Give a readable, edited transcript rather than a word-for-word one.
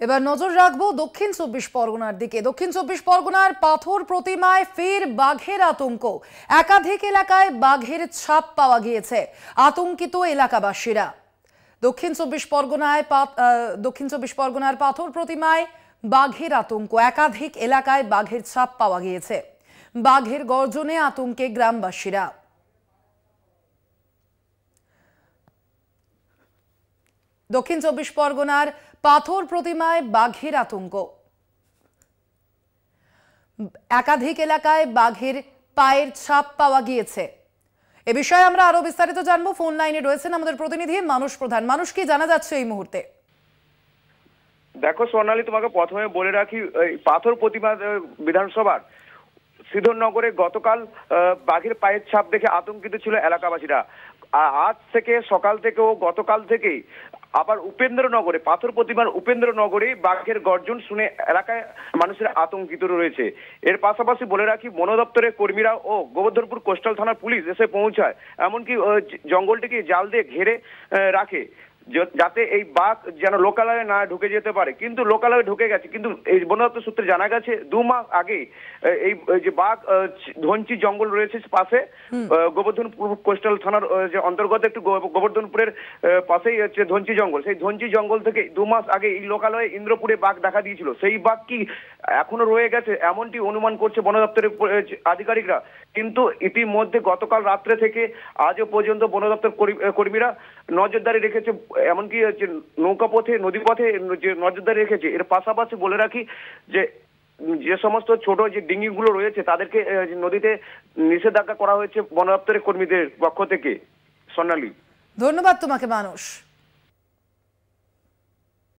এবার নজর রাখবো দক্ষিণ চব্বিশ পরগনার দিকে। দক্ষিণ চব্বিশ পরগনার পাথর প্রতিমায় ফের বাঘের আতঙ্ক। একাধিক এলাকায় বাঘের ছাপ পাওয়া গিয়েছে, আতঙ্কিত এলাকাবাসীরা। দক্ষিণ চব্বিশ পরগনার পাথর প্রতিমায় বাঘের আতঙ্ক, একাধিক এলাকায় বাঘের ছাপ পাওয়া গিয়েছে। বাঘের গর্জনে আতঙ্কে গ্রামবাসীরা। দক্ষিণ চব্বিশ পরগনার পাথর প্রতিমায় বাঘের আতঙ্ক, একাধিক এলাকায় বাঘের পায়ের ছাপ পাওয়া গিয়েছে। এ বিষয়ে আমরা আরো বিস্তারিত জানবো। ফোন লাইনে রয়েছেন আমাদের প্রতিনিধি মানুষ প্রধান। মানুষ, কি জানা যাচ্ছে এই মুহূর্তে? দেখো সোনালী, তোমাকে প্রথমে বলে রাখি, পাথর প্রতিমা বিধানসভার শ্রীধরনগরে গতকাল বাঘের পায়ের ছাপ দেখে আতঙ্কিত ছিল এলাকাবাসীরা। আজ থেকে সকাল থেকে ও গতকাল থেকেই আবার উপেন্দ্রনগরে, পাথর প্রতিমার উপেন্দ্রনগরে বাঘের গর্জন শুনে এলাকায় মানুষের আতঙ্কিত রয়েছে। এর পাশাপাশি বলে রাখি, বন দপ্তরের কর্মীরা ও গোবর্ধনপুর কোস্টাল থানার পুলিশ এসে পৌঁছায়, এমনকি জঙ্গলটিকে জাল দিয়ে ঘিরে রাখে যাতে এই বাঘ যেন লোকালয়ে না ঢুকে যেতে পারে। কিন্তু লোকালয়ে ঢুকে গেছে। কিন্তু এই বন দপ্তর সূত্রে জানা গেছে 2 মাস আগে এই যে বাঘ ধনচি জঙ্গল রয়েছে পাশে, গোবর্ধনপুর কোস্টাল থানার যে অন্তর্গত একটু গোবর্ধনপুরের পাশেই হচ্ছে ধনচি জঙ্গল। সেই ধনচি জঙ্গল থেকে 2 মাস আগে এই লোকালয়ে ইন্দ্রপুরে বাঘ দেখা দিয়েছিল। সেই বাঘ কি এখনো রয়ে গেছে এমনটি অনুমান করছে বন দপ্তরের আধিকারিকরা। কিন্তু ইতিমধ্যে গতকাল রাত্রে থেকে আজও পর্যন্ত বন দপ্তর কর্মীরা নজরদারি রেখেছে, এমনকি নৌকা পথে, নদী পথে নজরদারি রেখেছে। এর পাশাপাশি বলে রাখি যে সমস্ত ছোট যে ডিঙিগুলো রয়েছে তাদেরকে নদীতে নিষেধাজ্ঞা করা হয়েছে বন দপ্তরের কর্মীদের পক্ষ থেকে। সোনালী, ধন্যবাদ তোমাকে মানুষ।